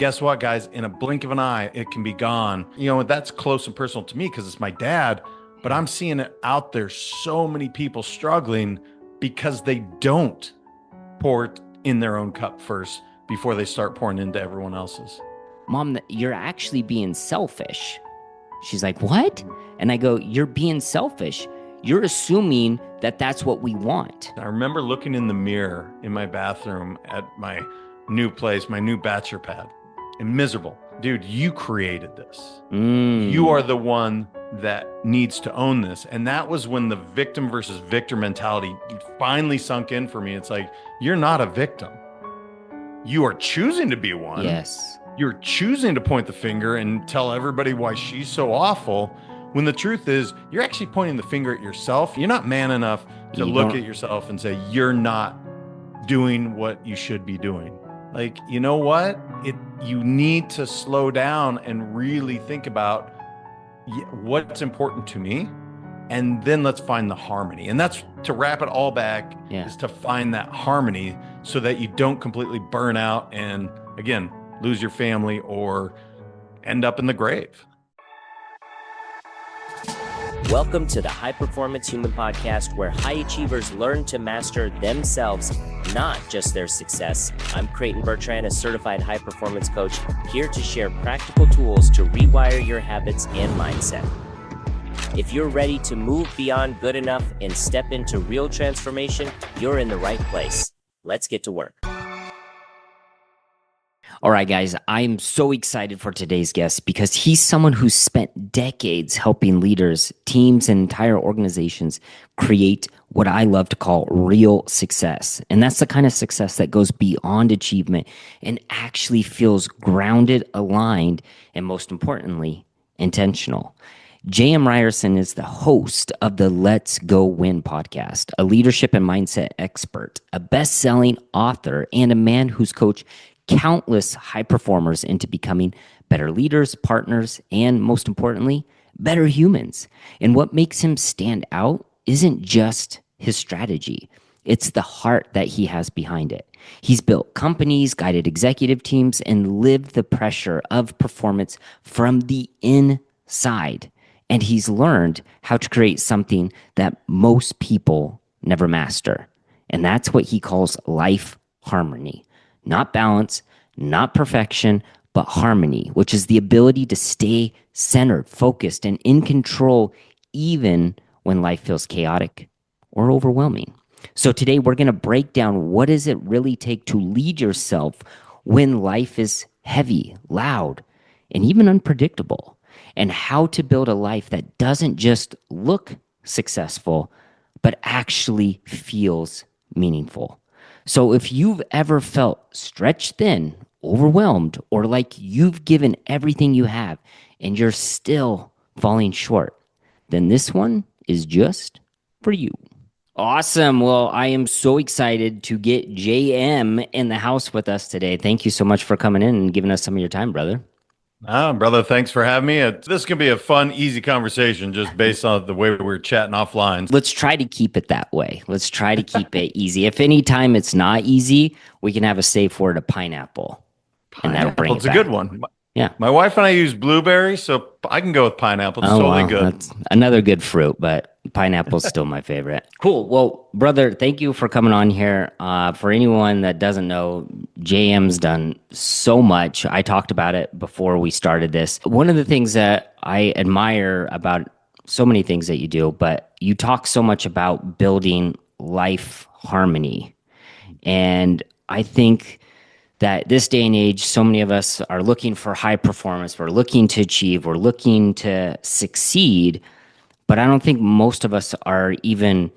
Guess what, guys? In a blink of an eye, it can be gone. You know, that's close and personal to me because it's my dad, but I'm seeing it out there. So many people struggling because they don't pour it in their own cup first before they start pouring into everyone else's. Mom, you're actually being selfish. She's like, what? And I go, you're being selfish. You're assuming that that's what we want. I remember looking in the mirror in my bathroom at my new place, my new bachelor pad, and miserable. Dude, you created this. You are the one that needs to own this. And that was when the victim versus victor mentality finally sunk in for me. It's like, you're not a victim. You are choosing to be one. Yes. You're choosing to point the finger and tell everybody why she's so awful, when the truth is you're actually pointing the finger at yourself. You're not man enough to look at yourself and say, you're not doing what you should be doing. Like, you know what? You need to slow down and really think about what's important to me. And then let's find the harmony. And that's to wrap it all back, is to find that harmony so that you don't completely burn out and, again, lose your family or end up in the grave. Welcome to the High Performance Human Podcast, where high achievers learn to master themselves, not just their success. I'm Creighton Bertrand, a certified high performance coach, here to share practical tools to rewire your habits and mindset. If you're ready to move beyond good enough and step into real transformation, you're in the right place. Let's get to work. All right, guys, I'm so excited for today's guest because he's someone who's spent decades helping leaders, teams, and entire organizations create what I love to call real success. And that's the kind of success that goes beyond achievement and actually feels grounded, aligned, and most importantly, intentional. J.M. Ryerson is the host of the Let's Go Win podcast, a leadership and mindset expert, a best-selling author, and a man who's coached countless high performers into becoming better leaders, partners, and most importantly, better humans. And what makes him stand out isn't just his strategy. It's the heart that he has behind it. He's built companies, guided executive teams, and lived the pressure of performance from the inside. And he's learned how to create something that most people never master. And that's what he calls life harmony. Not balance, not perfection, but harmony, which is the ability to stay centered, focused, and in control even when life feels chaotic or overwhelming. So today we're going to break down what does it really take to lead yourself when life is heavy, loud, and even unpredictable, and how to build a life that doesn't just look successful, but actually feels meaningful. So if you've ever felt stretched thin, overwhelmed, or like you've given everything you have and you're still falling short, then this one is just for you. Awesome. Well, I am so excited to get JM in the house with us today. Thank you so much for coming in and giving us some of your time, brother. Brother, thanks for having me. This can be a fun, easy conversation just based on the way we're chatting offline. Let's try to keep it that way. Let's try to keep it easy. If any time it's not easy, we can have a safe word of pineapple. And that'll bring it It's back. a good one. Yeah. My wife and I use blueberry, so I can go with pineapple. It's totally good. That's another good fruit, but pineapple's still my favorite. Cool. Well, brother, thank you for coming on here. For anyone that doesn't know, JM's done so much. I talked about it before we started this. One of the things that I admire about so many things that you do, but you talk so much about building life harmony. And I think that this day and age, so many of us are looking for high performance. We're looking to achieve. We're looking to succeed. But I don't think most of us are even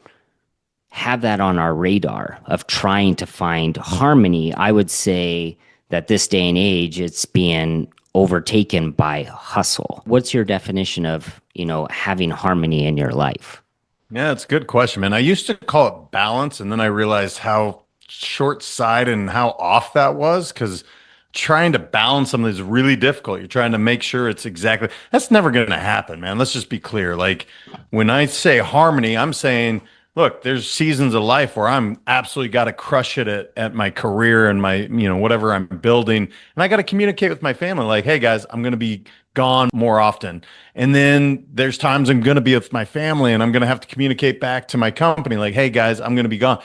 have that on our radar of trying to find harmony. I would say that this day and age, it's being overtaken by hustle. What's your definition of, having harmony in your life? Yeah, it's a good question, man. I used to call it balance, and then I realized how short-sighted and how off that was, because trying to balance something is really difficult. You're trying to make sure it's exactly, that's never going to happen, man. Let's just be clear. Like when I say harmony, I'm saying look, there's seasons of life where I'm absolutely got to crush it at my career and my, whatever I'm building. And I got to communicate with my family like, hey guys, I'm going to be gone more often. And then there's times I'm going to be with my family and I'm going to have to communicate back to my company like, hey guys, I'm going to be gone.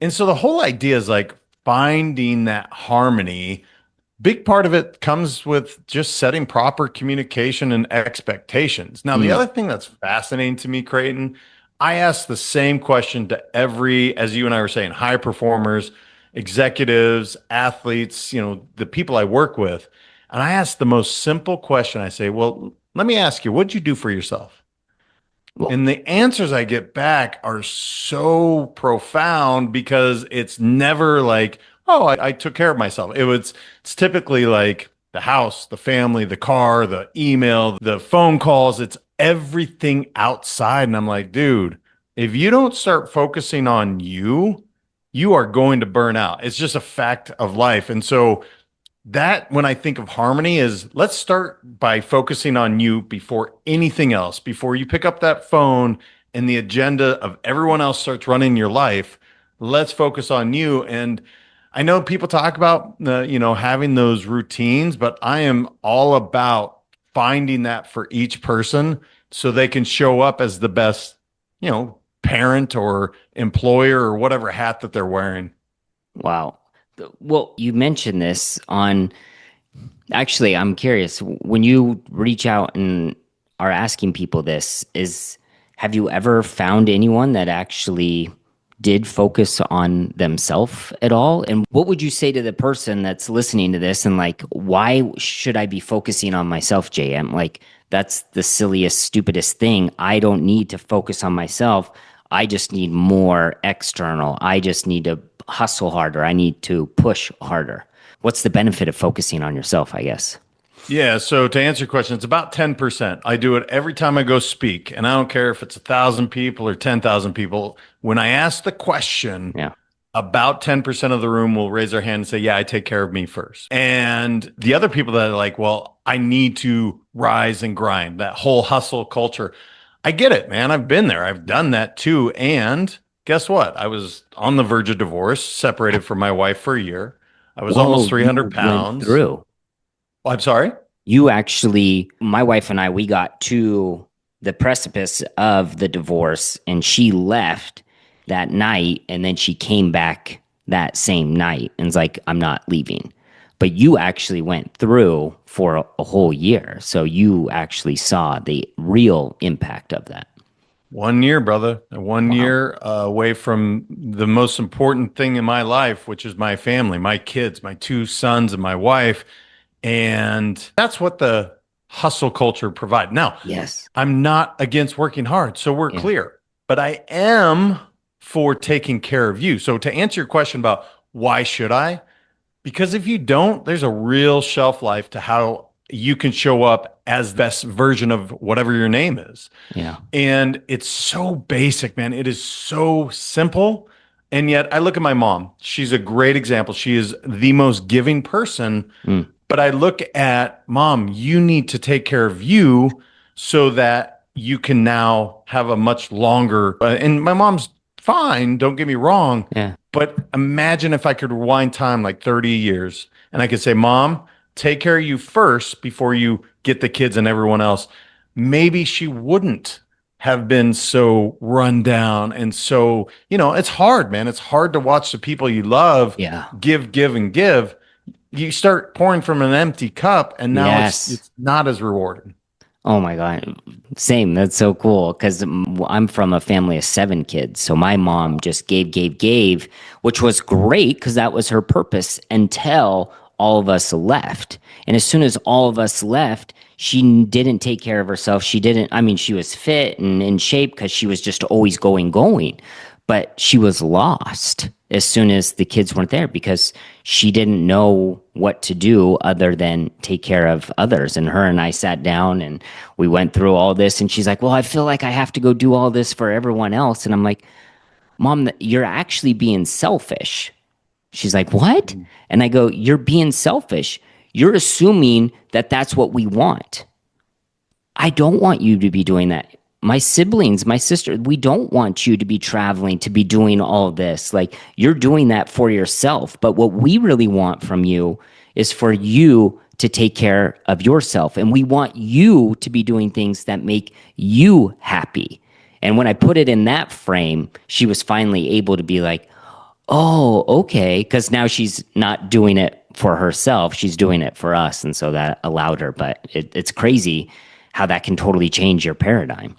And so the whole idea is like finding that harmony. Big part of it comes with just setting proper communication and expectations. Now, the other thing that's fascinating to me, Creighton, I ask the same question to every, as you and I were saying, high performers, executives, athletes, the people I work with. And I ask the most simple question. I say, well, let me ask you, what'd you do for yourself? Well, And the answers I get back are so profound because it's never like, oh, I took care of myself. It's typically like the house, the family, the car, the email, the phone calls. It's everything outside. And I'm like, dude, if you don't start focusing on you, you are going to burn out. It's just a fact of life. And so that when I think of harmony is let's start by focusing on you before anything else, before you pick up that phone and the agenda of everyone else starts running your life. Let's focus on you. And I know people talk about having those routines, but I am all about finding that for each person so they can show up as the best, parent or employer or whatever hat that they're wearing. wow. Well, you mentioned this on, actually, I'm curious, when you reach out and are asking people this, have you ever found anyone that actually did focus on themselves at all? And what would you say to the person that's listening to this and like, why should I be focusing on myself, JM? Like, that's the silliest, stupidest thing. I don't need to focus on myself. I just need more external. I just need to hustle harder. I need to push harder. What's the benefit of focusing on yourself, I guess? Yeah. So to answer your question, it's about 10%. I do it every time I go speak. And I don't care if it's 1,000 people or 10,000 people. When I ask the question, Yeah. about 10% of the room will raise their hand and say, yeah, I take care of me first. And the other people that are like, well, I need to rise and grind, that whole hustle culture. I get it, man. I've been there. I've done that too. And guess what? I was on the verge of divorce, separated from my wife for a year. I was almost 300 pounds. Through. Oh, I'm sorry? You actually, my wife and I, we got to the precipice of the divorce and she left that night and then she came back that same night and was like, I'm not leaving. But you actually went through for a whole year. So you actually saw the real impact of that. 1 year, brother. 1 year away from the most important thing in my life, which is my family, my kids, my 2 sons and my wife. And that's what the hustle culture provides. Now, yes, I'm not against working hard, so we're clear. But I am for taking care of you. So to answer your question about why should I? Because if you don't, there's a real shelf life to how you can show up as the best version of whatever your name is. Yeah. And it's so basic, man. It is so simple. And yet I look at my mom. She's a great example. She is the most giving person. But I look at, Mom, you need to take care of you so that you can now have a much longer, and my mom's fine, don't get me wrong. Yeah. But imagine if I could rewind time like 30 years and I could say, Mom, take care of you first before you get the kids and everyone else. Maybe she wouldn't have been so run down. And so, it's hard, man. It's hard to watch the people you love give, and give. You start pouring from an empty cup and now it's not as rewarding. Oh my God. Same. That's so cool. Cause I'm from a family of 7 kids. So my mom just gave, which was great. Cause that was her purpose until all of us left. And as soon as all of us left, she didn't take care of herself. She was fit and in shape cause she was just always going, but she was lost as soon as the kids weren't there because she didn't know what to do other than take care of others. And her and I sat down and we went through all this and she's like, well, I feel like I have to go do all this for everyone else. And I'm like, Mom, you're actually being selfish. She's like, what? And I go, you're being selfish. You're assuming that that's what we want. I don't want you to be doing that. my siblings, my sister, we don't want you to be traveling, to be doing all this. Like, you're doing that for yourself. But what we really want from you is for you to take care of yourself. And we want you to be doing things that make you happy. And when I put it in that frame, she was finally able to be like, oh, okay. Because now she's not doing it for herself. She's doing it for us. And so that allowed her. But it's crazy how that can totally change your paradigm.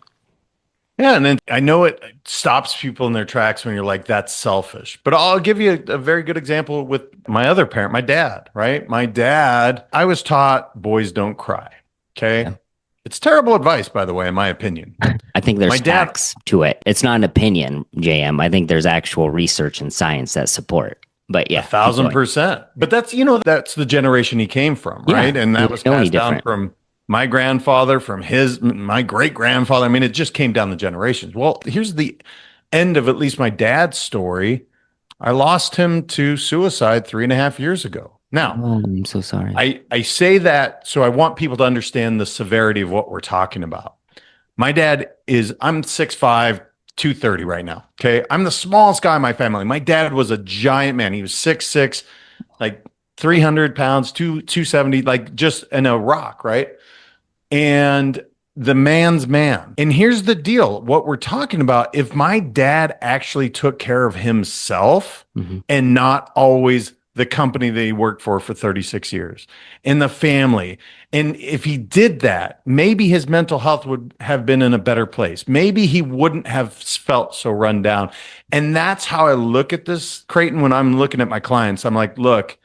Yeah, and then I know it stops people in their tracks when you're like, that's selfish. But I'll give you a very good example with my other parent, my dad, right? My dad, I was taught boys don't cry. Okay. Yeah. It's terrible advice, by the way, in my opinion. I think there's facts to it. It's not an opinion, JM. I think there's actual research and science that support. But yeah, 1,000%. But that's, that's the generation he came from, right? And that was passed down from my grandfather, from my great grandfather. I mean, it just came down the generations. Well, here's the end of at least my dad's story. I lost him to suicide 3.5 years ago. Now, I'm so sorry. I say that so I want people to understand the severity of what we're talking about. My dad I'm 6'5", 230 right now. Okay. I'm the smallest guy in my family. My dad was a giant man. He was 6'6", like 300 pounds, 270, like just in a rock, right? And the man's man. And here's the deal. What we're talking about, if my dad actually took care of himself and not always the company that he worked for 36 years and the family, and if he did that, maybe his mental health would have been in a better place. Maybe he wouldn't have felt so run down. And that's how I look at this, Creighton, when I'm looking at my clients. I'm like, look,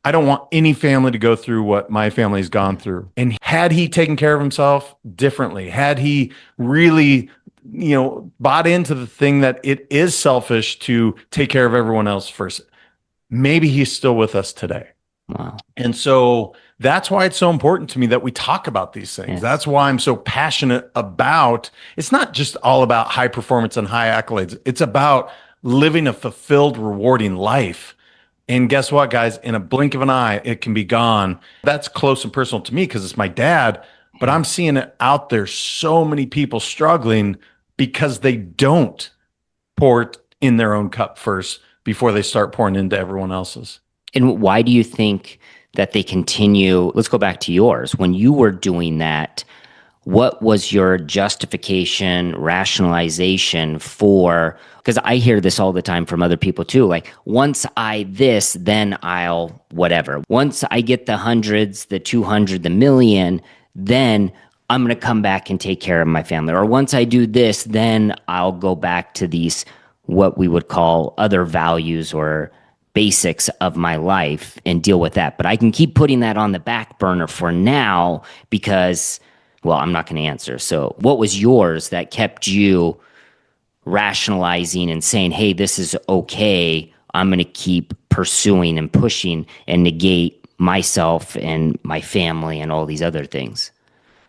I don't want any family to go through what my family's gone through. And had he taken care of himself differently, had he really, bought into the thing that it is selfish to take care of everyone else first, maybe he's still with us today. Wow. And so that's why it's so important to me that we talk about these things. Yeah. That's why I'm so passionate about, it's not just all about high performance and high accolades. It's about living a fulfilled, rewarding life. And guess what, guys? In a blink of an eye, it can be gone. That's close and personal to me because it's my dad, but I'm seeing it out there. So many people struggling because they don't pour in their own cup first before they start pouring into everyone else's. And why do you think that they continue? Let's go back to yours. When you were doing that, what was your justification, rationalization for? Because I hear this all the time from other people too. Like, once I this, then I'll whatever. Once I get the hundreds, the 200, the million, then I'm going to come back and take care of my family. Or once I do this, then I'll go back to these, what we would call other values or basics of my life and deal with that. But I can keep putting that on the back burner for now because, well, I'm not going to answer. So what was yours that kept you rationalizing and saying, hey, this is okay. I'm going to keep pursuing and pushing and negate myself and my family and all these other things?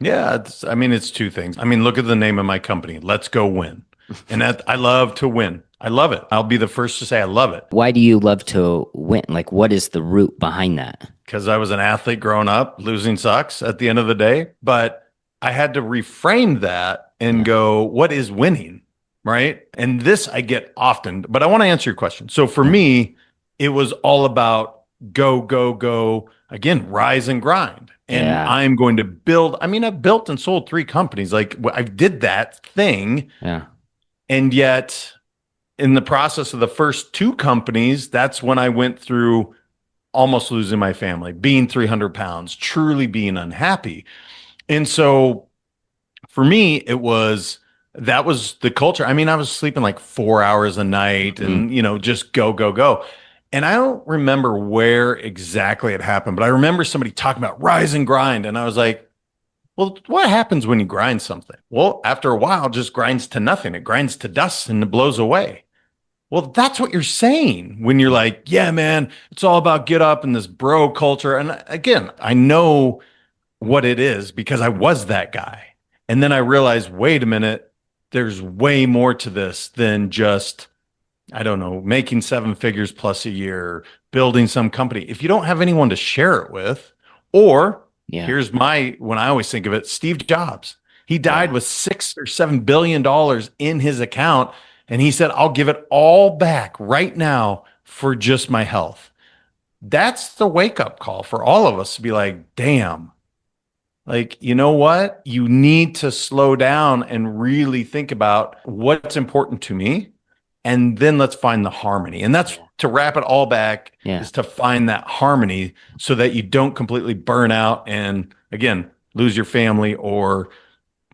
Yeah, it's two things. Look at the name of my company, Let's Go Win. And I love to win. I love it. I'll be the first to say I love it. Why do you love to win? Like, what is the root behind that? Because I was an athlete growing up. Losing sucks at the end of the day. But I had to reframe that and go, what is winning? Right? And this I get often, but I want to answer your question. So for me, it was all about go, go, go. Again, rise and grind. And I'm going to build. I've built and sold 3 companies. Like, I did that thing. Yeah. And yet, in the process of the first 2 companies, that's when I went through almost losing my family, being 300 pounds, truly being unhappy. And so for me, that was the culture. I was sleeping like 4 hours a night and, just go, go, go. And I don't remember where exactly it happened, but I remember somebody talking about rise and grind. And I was like, well, what happens when you grind something? Well, after a while, it just grinds to nothing. It grinds to dust and it blows away. Well, that's what you're saying when you're like, yeah, man, it's all about get up and this bro culture. And again, I know what it is because I was that guy. And then I realized, wait a minute, there's way more to this than just, I don't know, making 7 figures plus a year, building some company. If you don't have anyone to share it with, or here's when I always think of it, Steve Jobs. He died with $6 or $7 billion in his account. And he said, I'll give it all back right now for just my health. That's the wake up call for all of us to be like, damn, like, you know what? You need to slow down and really think about what's important to me. And then let's find the harmony. And that's to wrap it all back is to find that harmony so that you don't completely burn out and, again, lose your family or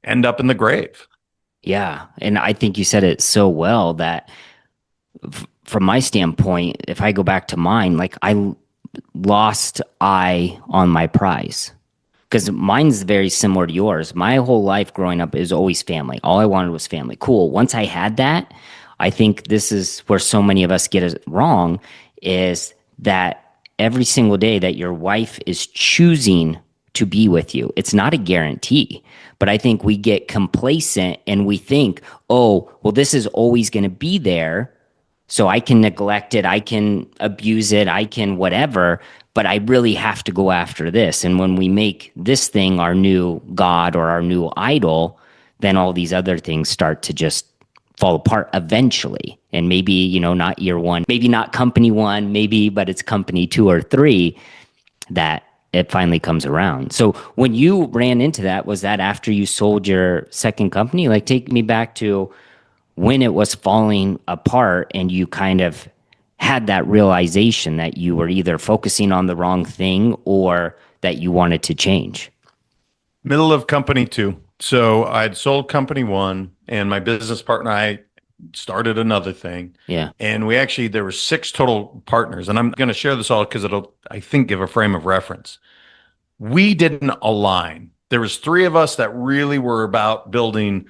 end up in the grave. Yeah. And I think you said it so well that from my standpoint, if I go back to mine, like I lost eye on my prize. Because mine's very similar to yours. My whole life growing up is always family. All I wanted was family. Cool. Once I had that, I think this is where so many of us get it wrong, is that every single day that your wife is choosing to be with you, it's not a guarantee. But I think we get complacent and we think, oh, well, this is always going to be there. So I can neglect it, I can abuse it, I can whatever, but I really have to go after this. And when we make this thing our new God or our new idol, then all these other things start to just fall apart eventually. And maybe, you know, not year one, maybe not company one, maybe, but it's company 2 or 3 that it finally comes around. So when you ran into that, was that after you sold your second company? Like, take me back to when it was falling apart and you kind of had that realization that you were either focusing on the wrong thing or that you wanted to change. Middle of company 2. So I'd sold company 1 and my business partner, I started another thing. Yeah. And there were 6 total partners. And I'm going to share this all because it'll, I think, give a frame of reference. We didn't align. There was 3 of us that really were about building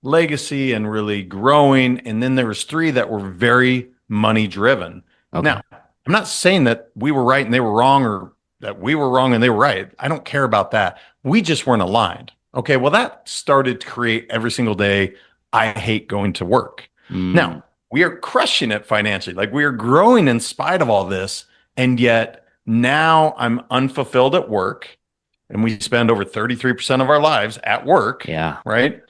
legacy and really growing. And then there was 3 that were very money driven. Okay. Now, I'm not saying that we were right and they were wrong, or that we were wrong and they were right. I don't care about that. We just weren't aligned. Okay, well, that started to create every single day, I hate going to work. Now, we are crushing it financially. Like, we are growing in spite of all this. And yet now I'm unfulfilled at work. And we spend over 33% of our lives at work. Yeah. Right.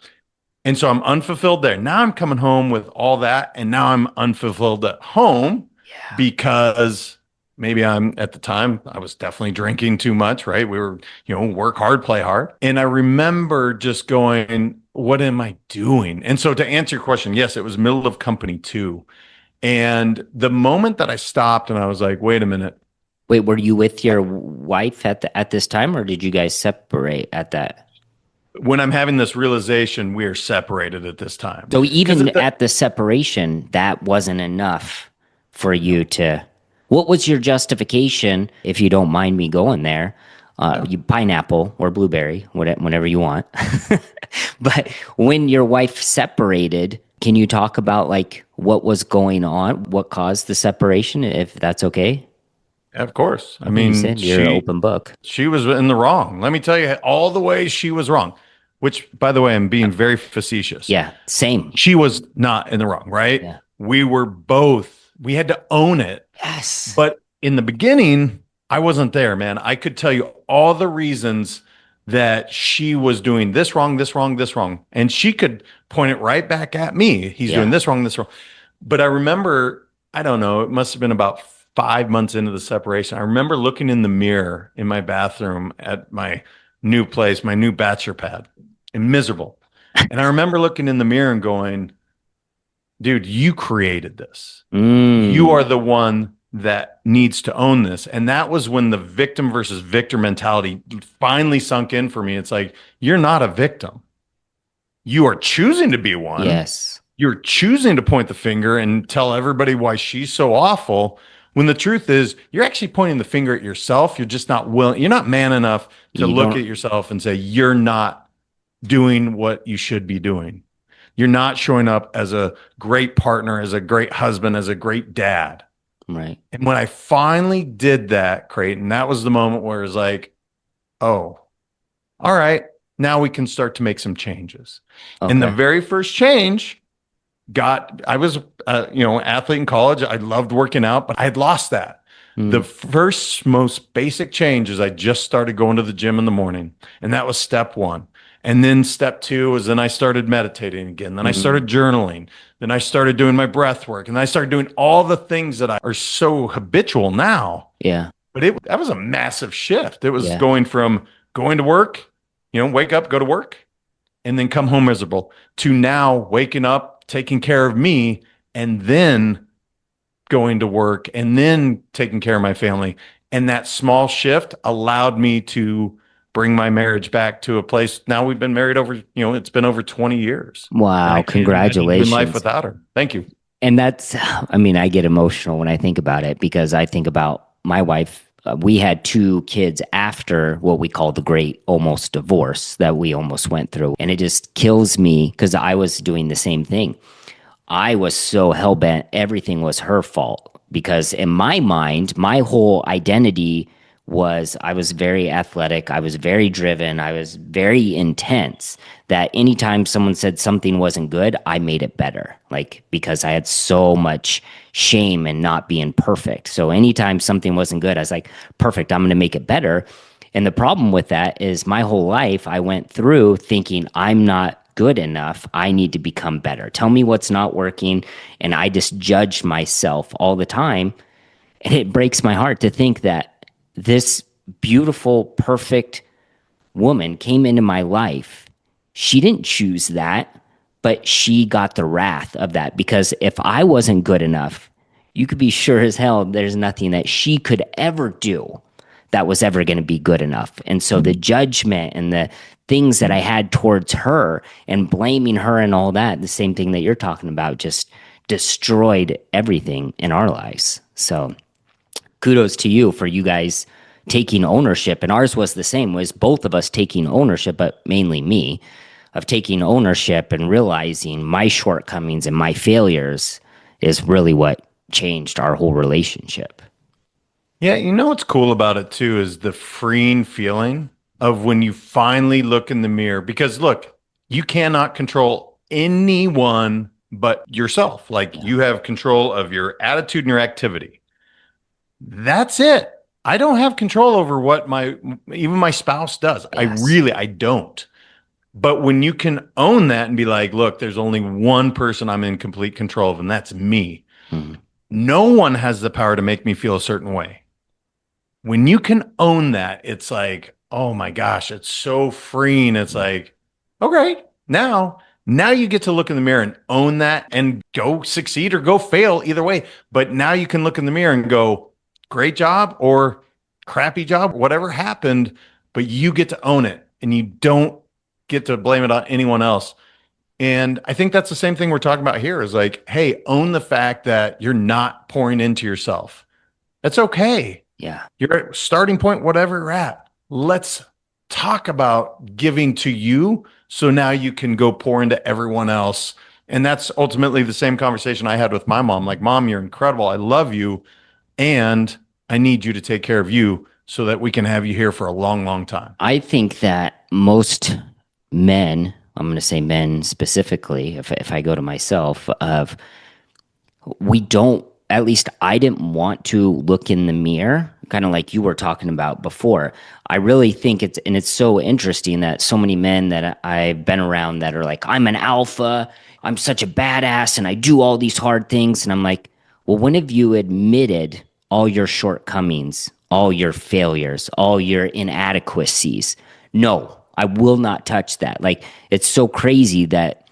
And so I'm unfulfilled there. Now I'm coming home with all that. And now I'm unfulfilled at home because maybe at the time, I was definitely drinking too much, right? We were, work hard, play hard. And I remember just going, what am I doing? And so to answer your question, yes, it was middle of company 2. And the moment that I stopped and I was like, wait a minute. Wait, were you with your wife at this time, or did you guys separate at that? When I'm having this realization, we are separated at this time. So even at the separation, that wasn't enough for you to... What was your justification, if you don't mind me going there? You pineapple or blueberry, whenever you want. But when your wife separated, can you talk about like what was going on? What caused the separation, if that's okay? Of course. I mean, you said you're an open book. She was in the wrong. Let me tell you all the ways she was wrong, which, by the way, I'm being very facetious. Yeah, same. She was not in the wrong, right? Yeah. We had to own it. Yes. But in the beginning, I wasn't there, man. I could tell you all the reasons that she was doing this wrong, this wrong, this wrong. And she could point it right back at me. He's doing this wrong, this wrong. But I remember, I don't know, it must have been about 5 months into the separation. I remember looking in the mirror in my bathroom at my new place, my new bachelor pad, and miserable. And I remember looking in the mirror and going, dude, you created this. You are the one that needs to own this. And that was when the victim versus victor mentality finally sunk in for me. It's like, you're not a victim. You are choosing to be one. Yes. You're choosing to point the finger and tell everybody why she's so awful, when the truth is you're actually pointing the finger at yourself. You're just not willing. You're not man enough to look at yourself and say, you're not doing what you should be doing. You're not showing up as a great partner, as a great husband, as a great dad. Right. And when I finally did that, Creighton, that was the moment where it was like, oh, all right, now we can start to make some changes. Okay. And the very first change I was, athlete in college. I loved working out, but I had lost that. The first most basic change is I just started going to the gym in the morning, and that was step one. And then step two was then I started meditating again. Then I started journaling. Then I started doing my breath work, and I started doing all the things that are so habitual now. Yeah. But that was a massive shift. It was Yeah. going from going to work, wake up, go to work, and then come home miserable, to now waking up, taking care of me, and then going to work, and then taking care of my family. And that small shift allowed me to bring my marriage back to a place. Now we've been married over, it's been over 20 years. Wow. Congratulations. Life without her. Thank you. And I get emotional when I think about it, because I think about my wife. We had 2 kids after what we call the great almost divorce that we almost went through. And it just kills me, because I was doing the same thing. I was so hell-bent everything was her fault, because in my mind, my whole identity was I was very athletic, I was very driven, I was very intense, that anytime someone said something wasn't good, I made it better, because I had so much shame in not being perfect. So anytime something wasn't good, I was like, perfect, I'm going to make it better. And the problem with that is my whole life I went through thinking I'm not good enough, I need to become better. Tell me what's not working. And I just judged myself all the time. And it breaks my heart to think that this beautiful, perfect woman came into my life. She didn't choose that, but she got the wrath of that, because if I wasn't good enough, you could be sure as hell there's nothing that she could ever do that was ever going to be good enough. And so the judgment and the things that I had towards her and blaming her and all that, the same thing that you're talking about, just destroyed everything in our lives. So kudos to you for you guys taking ownership. And ours was the same, was both of us taking ownership, but mainly me, of taking ownership and realizing my shortcomings and my failures is really what changed our whole relationship. Yeah, what's cool about it too is the freeing feeling of when you finally look in the mirror. Because look, you cannot control anyone but yourself. You have control of your attitude and your activity. That's it. I don't have control over what even my spouse does. Yes. I don't. But when you can own that and be like, look, there's only one person I'm in complete control of, and that's me. Mm-hmm. No one has the power to make me feel a certain way. When you can own that, it's like, oh my gosh, it's so freeing. It's like, okay, now you get to look in the mirror and own that and go succeed or go fail either way. But now you can look in the mirror and go, great job or crappy job, whatever happened, but you get to own it and you don't get to blame it on anyone else. And I think that's the same thing we're talking about here is like, hey, own the fact that you're not pouring into yourself. That's okay. Yeah. Your starting point, whatever you're at, let's talk about giving to you so now you can go pour into everyone else. And that's ultimately the same conversation I had with my mom. Like, Mom, you're incredible. I love you. And I need you to take care of you so that we can have you here for a long, long time. I think that most men, I'm going to say men specifically, if I go to myself, we don't, at least I didn't want to look in the mirror, kind of like you were talking about before. I really think it's so interesting that so many men that I've been around that are like, I'm an alpha, I'm such a badass, and I do all these hard things. And I'm like, well, when have you admitted all your shortcomings, all your failures, all your inadequacies? No, I will not touch that. Like, it's so crazy that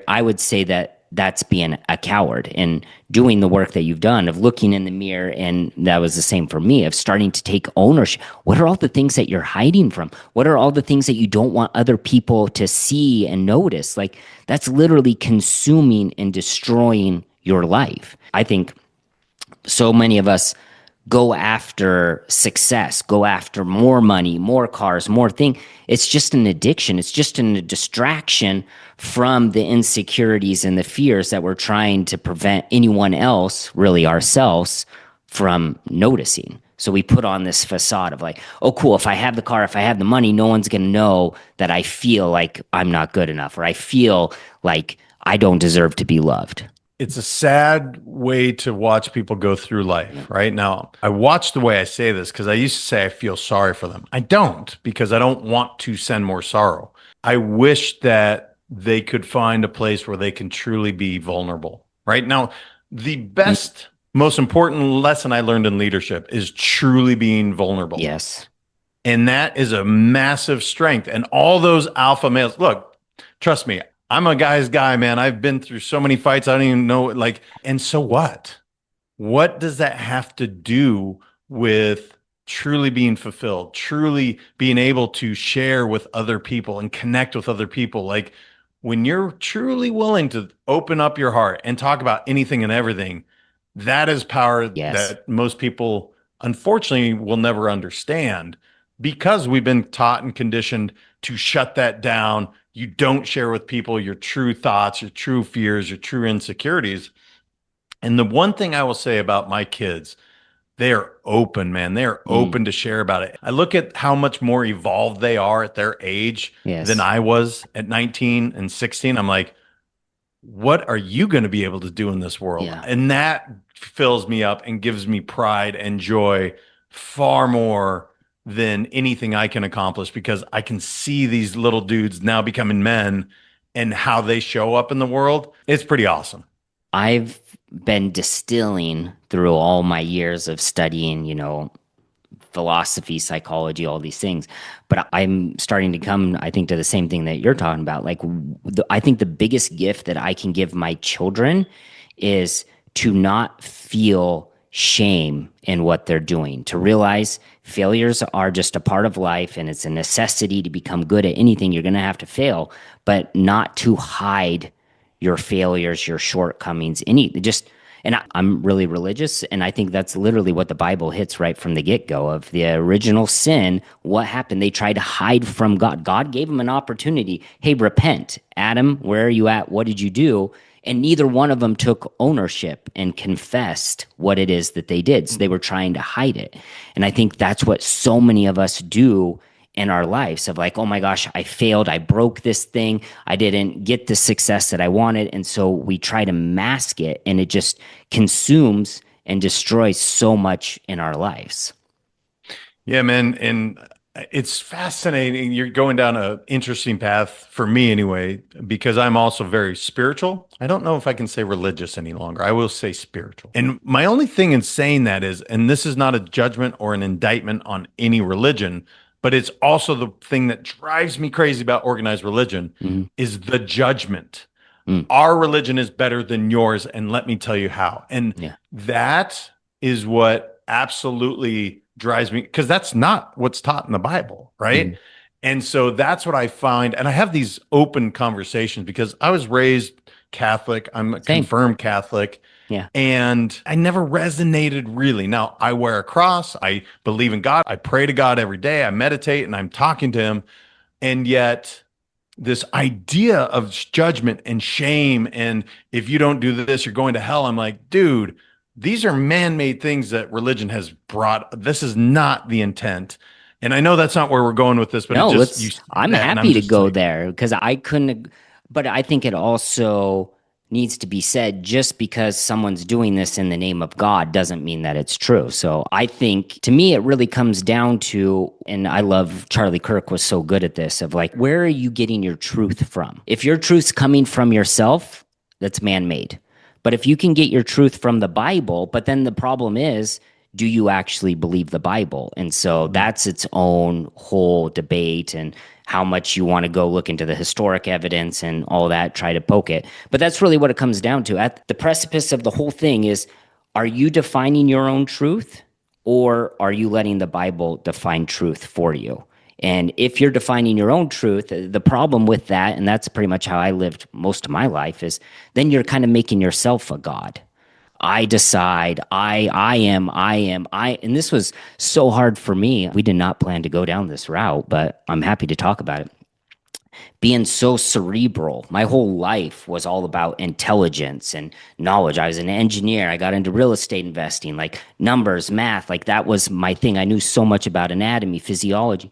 I would say that that's being a coward and doing the work that you've done of looking in the mirror. And that was the same for me, of starting to take ownership. What are all the things that you're hiding from? What are all the things that you don't want other people to see and notice? Like, that's literally consuming and destroying your life. I think so many of us go after success, go after more money, more cars, more thing. It's just an addiction. It's just a distraction from the insecurities and the fears that we're trying to prevent anyone else, really ourselves, from noticing. So we put on this facade of like, oh, cool, if I have the car, if I have the money, no one's going to know that I feel like I'm not good enough, or I feel like I don't deserve to be loved. it's a sad way to watch people go through life, right? Now, I watch the way I say this because I used to say I feel sorry for them. I don't, because I don't want to send more sorrow. I wish that they could find a place where they can truly be vulnerable, right? Now, the best, most important lesson I learned in leadership is truly being vulnerable. Yes. And that is a massive strength. And all those alpha males, look, trust me, I'm a guy's guy, man. I've been through so many fights. I don't even know, like, and so what? What does that have to do with truly being fulfilled, truly being able to share with other people and connect with other people? Like, when you're truly willing to open up your heart and talk about anything and everything, that is power that most people, unfortunately, will never understand, because we've been taught and conditioned to shut that down. You don't share with people your true thoughts, your true fears, your true insecurities. And the one thing I will say about my kids, they are open, man. They are open to share about it. I look at how much more evolved they are at their age than I was at 19 and 16. I'm like, what are you going to be able to do in this world? Yeah. And that fills me up and gives me pride and joy far more than anything I can accomplish, because I can see these little dudes now becoming men and how they show up in the world. It's pretty awesome. I've been distilling through all my years of studying, philosophy, psychology, all these things. But I'm starting to come, I think, to the same thing that you're talking about. Like, I think the biggest gift that I can give my children is to not feel shame in what they're doing, to realize failures are just a part of life, and it's a necessity to become good at anything. You're going to have to fail, but not to hide your failures, your shortcomings, and I'm really religious, and I think that's literally what the Bible hits right from the get-go of the original sin. What happened? They tried to hide from God. God gave them an opportunity. Hey, repent. Adam, where are you at? What did you do? And neither one of them took ownership and confessed what it is that they did. So they were trying to hide it. And I think that's what so many of us do in our lives, of like, oh my gosh, I failed. I broke this thing. I didn't get the success that I wanted. And so we try to mask it, and it just consumes and destroys so much in our lives. Yeah, man. And it's fascinating. You're going down an interesting path for me anyway, because I'm also very spiritual. I don't know if I can say religious any longer. I will say spiritual. And my only thing in saying that is, and this is not a judgment or an indictment on any religion, but it's also the thing that drives me crazy about organized religion, is the judgment. Our religion is better than yours, and let me tell you how. And that is what absolutely drives me, because that's not what's taught in the Bible, right? And so that's what I find. And I have these open conversations because I was raised Catholic. I'm a confirmed Catholic. Yeah. And I never resonated really. Now, I wear a cross. I believe in God. I pray to God every day. I meditate and I'm talking to him. And yet this idea of judgment and shame, and if you don't do this, you're going to hell. I'm like, dude, these are man-made things that religion has brought. This is not the intent. And I know that's not where we're going with this, but no, I'm happy to go there, because I couldn't, but I think it also needs to be said, just because someone's doing this in the name of God doesn't mean that it's true. So I think, to me, it really comes down to, and I love Charlie Kirk was so good at this, of like, where are you getting your truth from? If your truth's coming from yourself, that's man-made. But if you can get your truth from the Bible, but then the problem is, do you actually believe the Bible? And so that's its own whole debate, and how much you want to go look into the historic evidence and all that, try to poke it. But that's really what it comes down to. At the precipice of the whole thing is, are you defining your own truth, or are you letting the Bible define truth for you? And if you're defining your own truth, the problem with that, and that's pretty much how I lived most of my life, is then you're kind of making yourself a god. I decide, I am, and this was so hard for me. We did not plan to go down this route, but I'm happy to talk about it. Being so cerebral, my whole life was all about intelligence and knowledge. I was an engineer. I got into real estate investing, like numbers, math, like that was my thing. I knew so much about anatomy, physiology,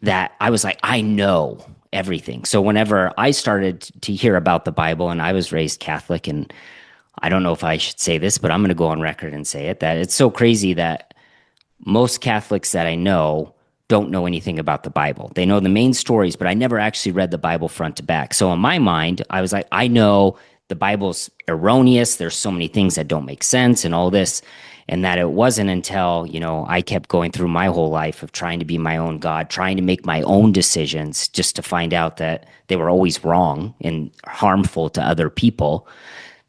that I was like, I know everything. So whenever I started to hear about the Bible, and I was raised Catholic, and I don't know if I should say this, but I'm going to go on record and say it, that it's so crazy that most Catholics that I know don't know anything about the Bible. They know the main stories, but I never actually read the Bible front to back. So in my mind, I was like, I know the Bible's erroneous. There's so many things that don't make sense and all this. And that it wasn't until, I kept going through my whole life of trying to be my own God, trying to make my own decisions just to find out that they were always wrong and harmful to other people,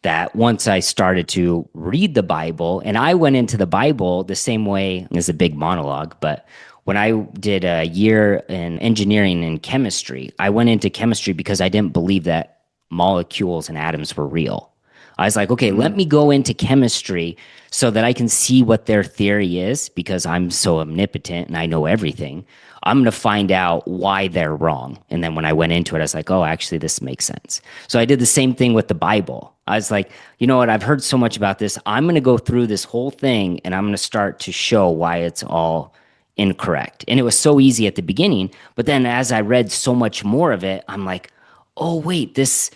that once I started to read the Bible, and I went into the Bible the same way as a big monologue, but when I did a year in engineering and chemistry, I went into chemistry because I didn't believe that molecules and atoms were real. I was like, okay, let me go into chemistry so that I can see what their theory is, because I'm so omnipotent and I know everything. I'm going to find out why they're wrong. And then when I went into it, I was like, oh, actually, this makes sense. So I did the same thing with the Bible. I was like, you know what? I've heard so much about this. I'm going to go through this whole thing and I'm going to start to show why it's all incorrect. And it was so easy at the beginning. But then as I read so much more of it, I'm like, oh, wait, this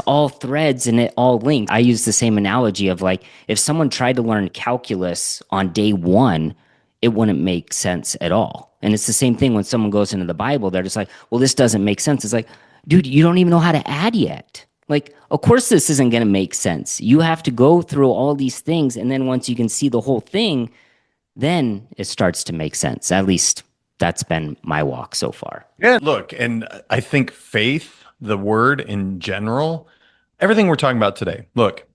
all threads and it all links. I use the same analogy of like, if someone tried to learn calculus on day one, it wouldn't make sense at all. And it's the same thing when someone goes into the Bible, they're just like, well, this doesn't make sense. It's like, dude, you don't even know how to add yet. Like, of course, this isn't going to make sense. You have to go through all these things. And then once you can see the whole thing, then it starts to make sense. At least that's been my walk so far. Yeah, look, and I think faith, the word in general, everything we're talking about today. Look,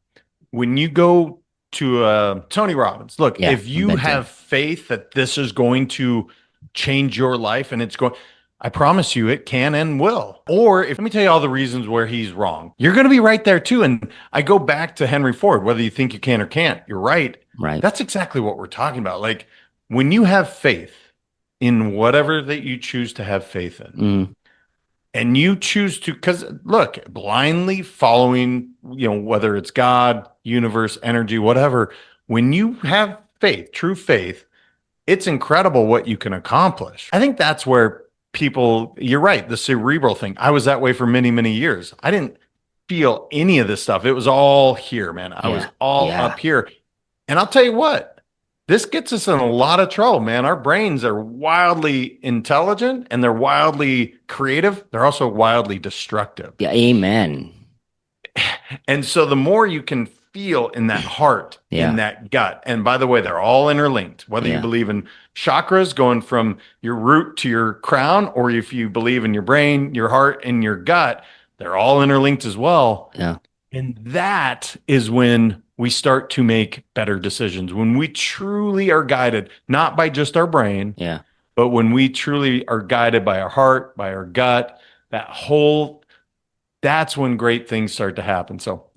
when you go to Tony Robbins, look, Yeah, if you I've been to- have faith that this is going to change your life and it's going, I promise you it can and will. Or if let me tell you all the reasons where he's wrong, you're going to be right there too. And I go back to Henry Ford, whether you think you can or can't, you're right. Right. That's exactly what we're talking about. Like when you have faith in whatever that you choose to have faith in, and you choose to, because look, blindly following, whether it's God, universe, energy, whatever, when you have faith, true faith, it's incredible what you can accomplish. I think that's where people, you're right, the cerebral thing. I was that way for many, many years. I didn't feel any of this stuff. It was all here, man. I was all up here. And I'll tell you what, this gets us in a lot of trouble, man. Our brains are wildly intelligent and they're wildly creative. They're also wildly destructive. Yeah, amen. And so the more you can feel in that heart, in that gut, and by the way, they're all interlinked, whether you believe in chakras going from your root to your crown, or if you believe in your brain, your heart, and your gut, they're all interlinked as well. Yeah. And that is when we start to make better decisions, when we truly are guided, not by just our brain, but when we truly are guided by our heart, by our gut, that's when great things start to happen. So